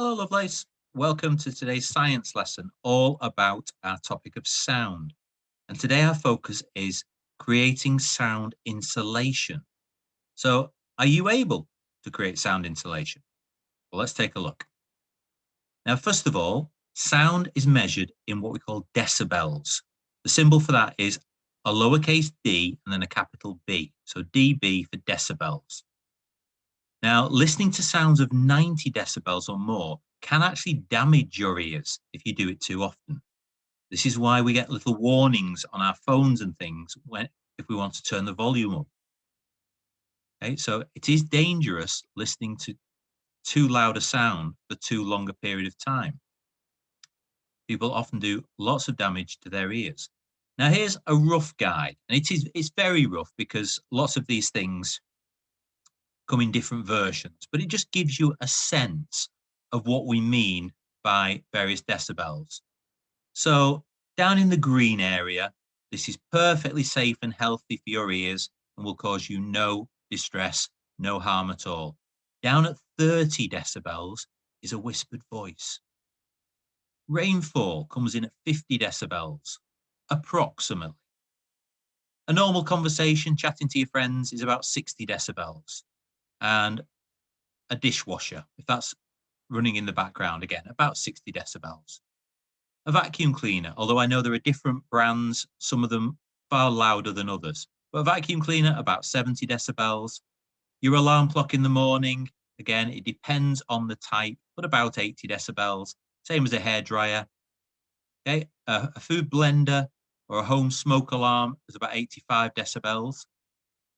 Hello, Lovelace. Welcome to today's science lesson, all about our topic of sound. And today our focus is creating sound insulation. So, are you able to create sound insulation? Well, let's take a look. Now, first of all, sound is measured in what we call decibels. The symbol for that is a lowercase d and then a capital B. So, dB for decibels. Now, listening to sounds of 90 decibels or more can actually damage your ears if you do it too often. This is why we get little warnings on our phones and things when if we want to turn the volume up. Okay, so it is dangerous listening to too loud a sound for too long a period of time. People often do lots of damage to their ears. Now, here's a rough guide, and it's very rough because lots of these things come in different versions, but it just gives you a sense of what we mean by various decibels. So down in the green area, this is perfectly safe and healthy for your ears and will cause you no distress, no harm at all. Down at 30 decibels is a whispered voice. Rainfall comes in at 50 decibels, approximately. A normal conversation, chatting to your friends, is about 60 decibels. And a dishwasher, if that's running in the background, again, about 60 decibels. A vacuum cleaner, although I know there are different brands, some of them far louder than others, but a vacuum cleaner, about 70 decibels. Your alarm clock in the morning, again, it depends on the type, but about 80 decibels. Same as a hairdryer. Okay, a food blender or a home smoke alarm is about 85 decibels,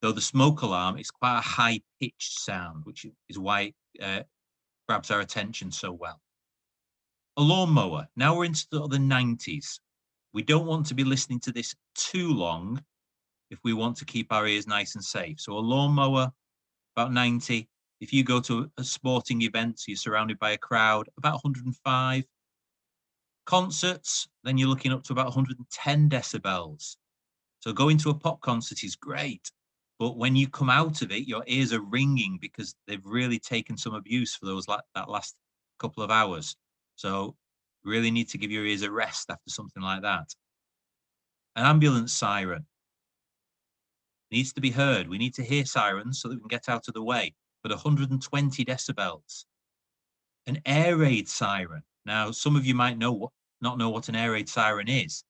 though the smoke alarm is quite a high pitched sound, which is why it grabs our attention so well. A lawnmower. Now we're into the 90s. We don't want to be listening to this too long if we want to keep our ears nice and safe. So a lawnmower, about 90. If you go to a sporting event, so you're surrounded by a crowd, about 105. Concerts, then you're looking up to about 110 decibels. So going to a pop concert is great, but when you come out of it, your ears are ringing because they've really taken some abuse for that last couple of hours. So really need to give your ears a rest after something like that. An ambulance siren needs to be heard. We need to hear sirens so that we can get out of the way, but 120 decibels. An air raid siren. Now, some of you might not know what an air raid siren is,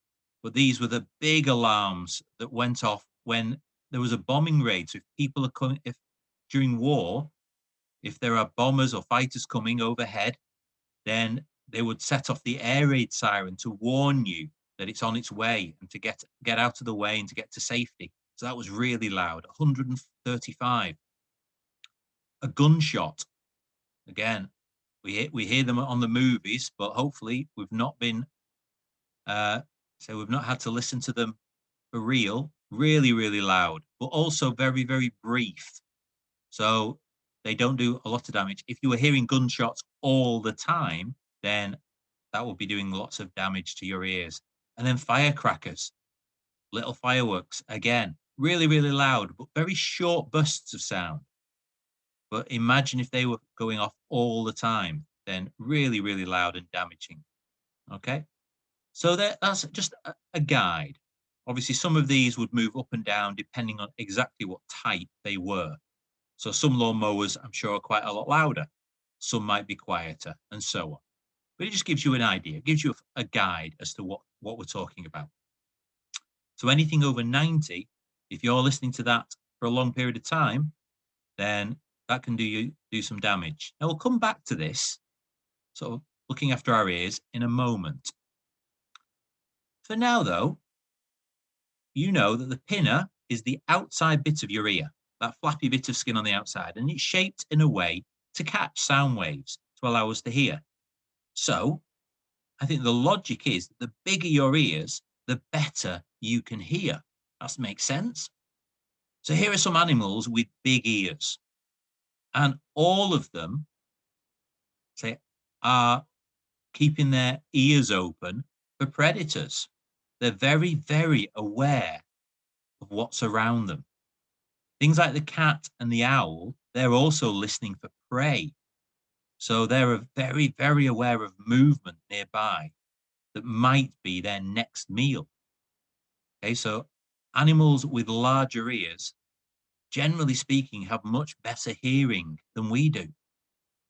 but these were the big alarms that went off when there was a bombing raid. So if people are coming, if during war, if there are bombers or fighters coming overhead, then they would set off the air raid siren to warn you that it's on its way and to get out of the way and to get to safety. So that was really loud. 135. A gunshot. Again, we hear them on the movies, but hopefully we've not been so we've not had to listen to them for real. Really, really loud, but also very, very brief. So they don't do a lot of damage. If you were hearing gunshots all the time, then that will be doing lots of damage to your ears. And then firecrackers, little fireworks, again, really, really loud, but very short bursts of sound. But imagine if they were going off all the time, then really, really loud and damaging. Okay. So that's just a guide. Obviously, some of these would move up and down depending on exactly what type they were. So some lawnmowers, I'm sure, are quite a lot louder. Some might be quieter, and so on. But it just gives you an idea. It gives you a guide as to what we're talking about. So anything over 90, if you're listening to that for a long period of time, then that can do some damage. Now we'll come back to this, sort of looking after our ears in a moment. For now, though, you know that the pinna is the outside bit of your ear, that flappy bit of skin on the outside, and it's shaped in a way to catch sound waves to allow us to hear. So I think the logic is that the bigger your ears, the better you can hear. That makes sense. So here are some animals with big ears, and all of them say are keeping their ears open for predators. They're very, very aware of what's around them. Things like the cat and the owl, they're also listening for prey. So they're very, very aware of movement nearby that might be their next meal. Okay, so animals with larger ears, generally speaking, have much better hearing than we do.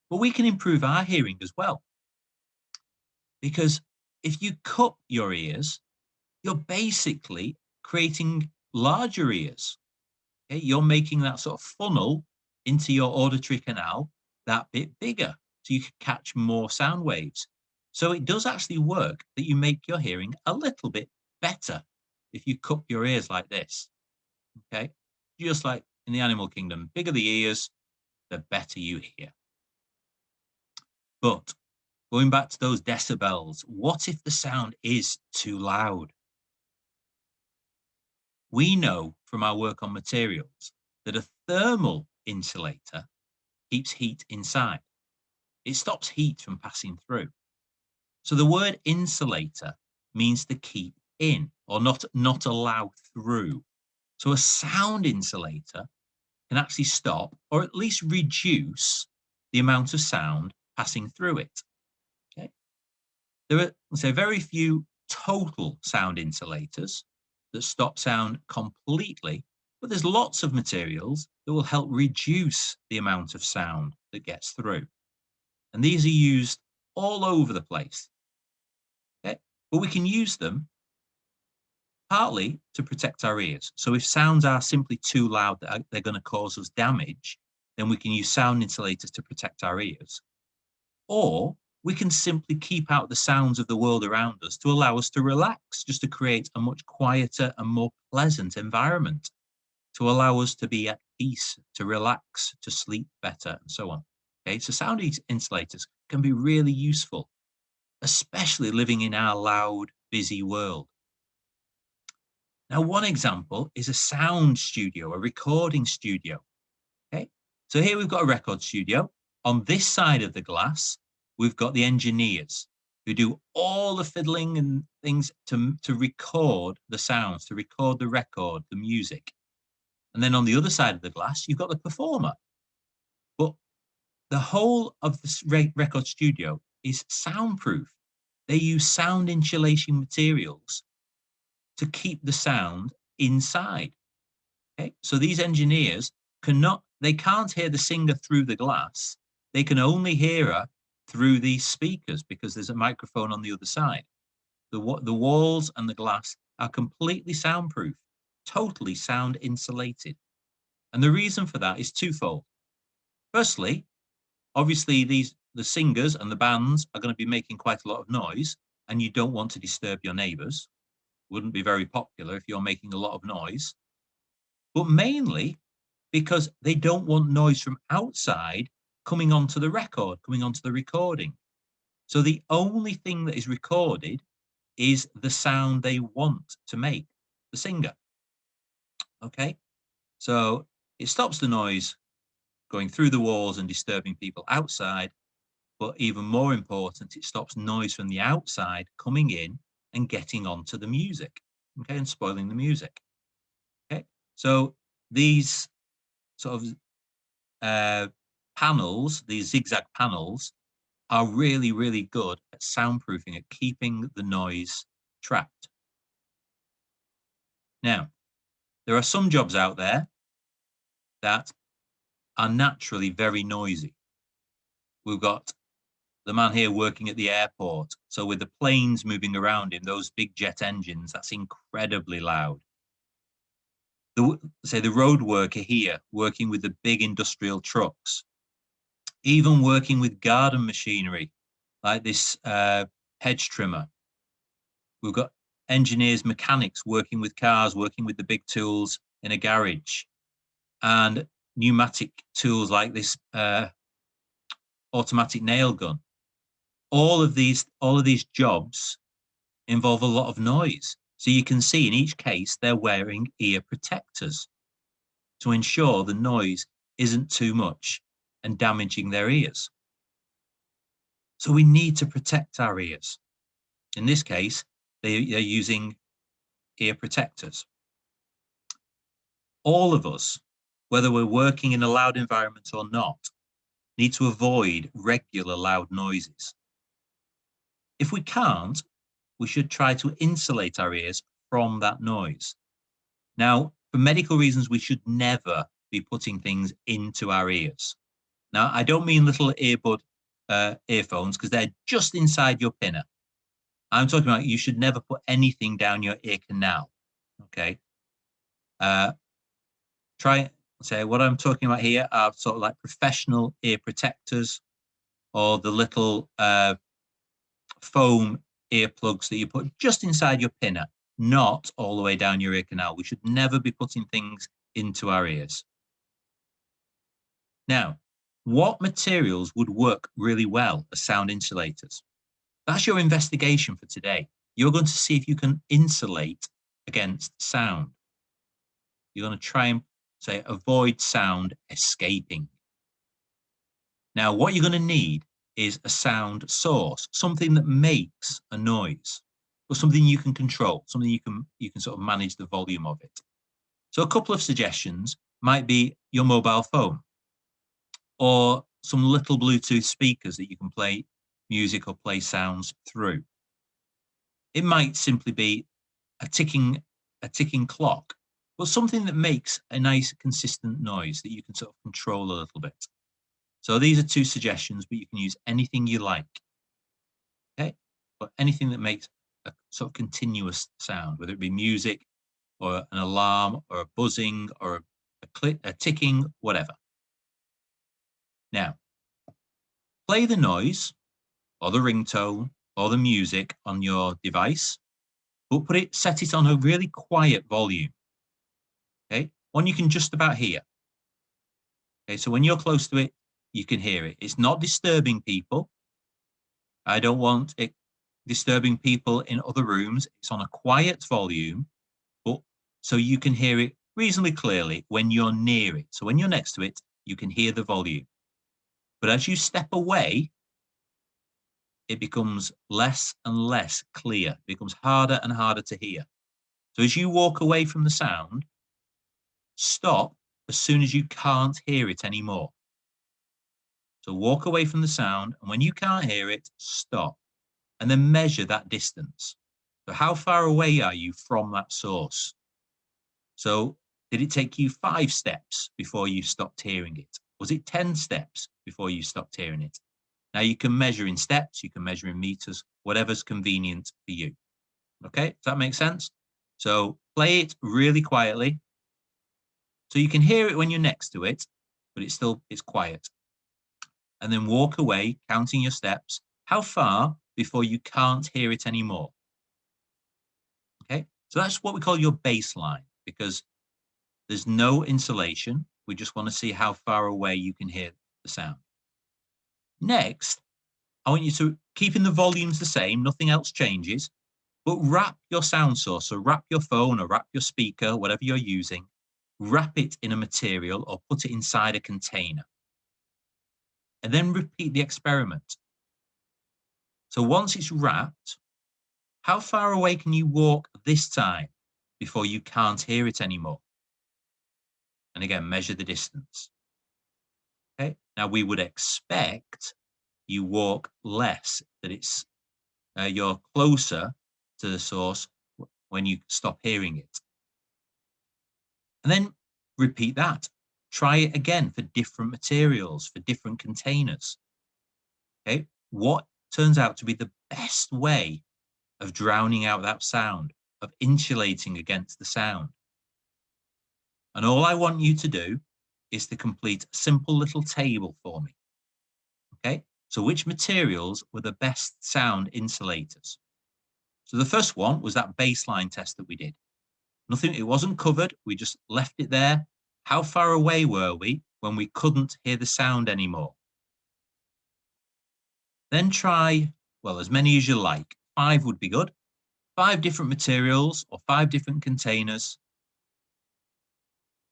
But we can improve our hearing as well, because if you cup your ears, you're basically creating larger ears. Okay? You're making that sort of funnel into your auditory canal that bit bigger so you can catch more sound waves. So it does actually work that you make your hearing a little bit better if you cup your ears like this. Okay? Just like in the animal kingdom, bigger the ears, the better you hear. But going back to those decibels, what if the sound is too loud? We know from our work on materials that a thermal insulator keeps heat inside. It stops heat from passing through. So the word insulator means to keep in or not allow through. So a sound insulator can actually stop or at least reduce the amount of sound passing through it. Okay. There are, say, very few total sound insulators that stop sound completely, but there's lots of materials that will help reduce the amount of sound that gets through. And these are used all over the place. Okay? But we can use them partly to protect our ears. So if sounds are simply too loud that they're going to cause us damage, then we can use sound insulators to protect our ears. Or we can simply keep out the sounds of the world around us to allow us to relax, just to create a much quieter and more pleasant environment, to allow us to be at peace, to relax, to sleep better, and so on. Okay, so sound insulators can be really useful, especially living in our loud, busy world. Now, one example is a sound studio, a recording studio. Okay, so here we've got a record studio. On this side of the glass, we've got the engineers who do all the fiddling and things to record the sounds, to record the record, the music. And then on the other side of the glass, you've got the performer. But the whole of this record studio is soundproof. They use sound insulation materials to keep the sound inside. Okay, so these engineers they can't hear the singer through the glass. They can only hear her through these speakers because there's a microphone on the other side. The walls and the glass are completely soundproof, totally sound insulated. And the reason for that is twofold. Firstly, obviously the singers and the bands are going to be making quite a lot of noise, and you don't want to disturb your neighbors. Wouldn't be very popular if you're making a lot of noise. But mainly because they don't want noise from outside coming onto the record, coming onto the recording. So the only thing that is recorded is the sound they want to make, the singer. Okay, so it stops the noise going through the walls and disturbing people outside. But even more important, it stops noise from the outside coming in and getting onto the music, okay, and spoiling the music. Okay, so these sort of panels, these zigzag panels, are really, really good at soundproofing, at keeping the noise trapped. Now, there are some jobs out there that are naturally very noisy. We've got the man here working at the airport. So with the planes moving around him, those big jet engines, that's incredibly loud. The road worker here working with the big industrial trucks, even working with garden machinery like this hedge trimmer. We've got engineers, mechanics working with cars, working with the big tools in a garage, and pneumatic tools like this automatic nail gun. All of these jobs involve a lot of noise. So you can see in each case, they're wearing ear protectors to ensure the noise isn't too much and damaging their ears. So we need to protect our ears. In this case, they're using ear protectors. All of us, whether we're working in a loud environment or not, need to avoid regular loud noises. If we can't, we should try to insulate our ears from that noise. Now, for medical reasons, we should never be putting things into our ears. Now, I don't mean little earphones, because they're just inside your pinner. I'm talking about you should never put anything down your ear canal. Okay. Say what I'm talking about here are sort of like professional ear protectors, or the little foam earplugs that you put just inside your pinner, not all the way down your ear canal. We should never be putting things into our ears. Now, what materials would work really well as sound insulators? That's your investigation for today. You're going to see if you can insulate against sound. You're going to try and say avoid sound escaping. Now, what you're going to need is a sound source, something that makes a noise, or something you can control, something you can sort of manage the volume of it. So a couple of suggestions might be your mobile phone, or some little Bluetooth speakers that you can play music or play sounds through. It might simply be a ticking clock, but something that makes a nice consistent noise that you can sort of control a little bit. So these are two suggestions, but you can use anything you like. Okay, but anything that makes a sort of continuous sound, whether it be music or an alarm or a buzzing or a ticking, whatever. Now, play the noise or the ringtone or the music on your device, but set it on a really quiet volume. Okay, one you can just about hear. Okay, so when you're close to it, you can hear it. It's not disturbing people. I don't want it disturbing people in other rooms. It's on a quiet volume, but so you can hear it reasonably clearly when you're near it. So when you're next to it, you can hear the volume. But as you step away, it becomes less and less clear. It becomes harder and harder to hear. So as you walk away from the sound, stop as soon as you can't hear it anymore. So walk away from the sound, and when you can't hear it, stop, and then measure that distance. So how far away are you from that source? So did it take you 5 steps before you stopped hearing it? Was it 10 steps before you stopped hearing it? Now you can measure in steps, you can measure in meters, whatever's convenient for you. Okay, does that make sense? So play it really quietly, so you can hear it when you're next to it, but it's quiet. And then walk away, counting your steps. How far before you can't hear it anymore? Okay, so that's what we call your baseline, because there's no insulation. We just want to see how far away you can hear the sound. Next, I want you to, keeping the volumes the same, nothing else changes, but wrap your sound source. So wrap your phone or wrap your speaker, whatever you're using, wrap it in a material or put it inside a container. And then repeat the experiment. So once it's wrapped, how far away can you walk this time before you can't hear it anymore? And again, measure the distance. Okay. Now we would expect you walk less, that it's you're closer to the source when you stop hearing it. And then repeat that. Try it again for different materials, for different containers. Okay. What turns out to be the best way of drowning out that sound, of insulating against the sound? And all I want you to do is to complete a simple little table for me. Okay, so which materials were the best sound insulators? So the first one was that baseline test that we did. Nothing, it wasn't covered, we just left it there. How far away were we when we couldn't hear the sound anymore? Then try, well, as many as you like. 5 would be good. 5 different materials or 5 different containers.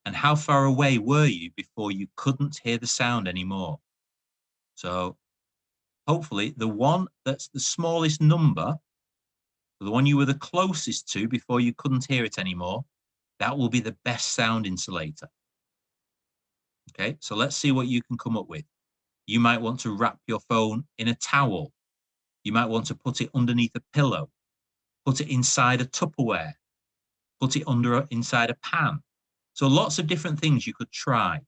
And how far away were you before you couldn't hear the sound anymore? So hopefully the one that's the smallest number, the one you were the closest to before you couldn't hear it anymore, that will be the best sound insulator. Okay, so let's see what you can come up with. You might want to wrap your phone in a towel. You might want to put it underneath a pillow, put it inside a Tupperware, put it inside a pan. So lots of different things you could try,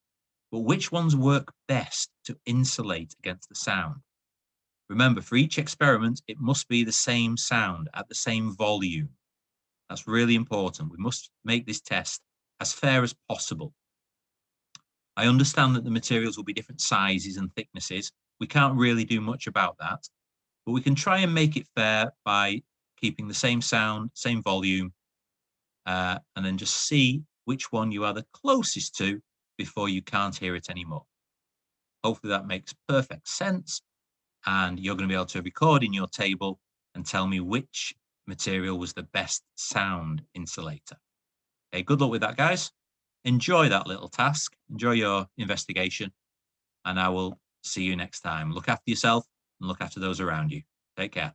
but which ones work best to insulate against the sound? Remember, for each experiment, it must be the same sound at the same volume. That's really important. We must make this test as fair as possible. I understand that the materials will be different sizes and thicknesses. We can't really do much about that, but we can try and make it fair by keeping the same sound, same volume, and then just see which one you are the closest to before you can't hear it anymore. Hopefully that makes perfect sense, and you're going to be able to record in your table and tell me which material was the best sound insulator. Okay, good luck with that, guys. Enjoy that little task. Enjoy your investigation, and I will see you next time. Look after yourself and look after those around you. Take care.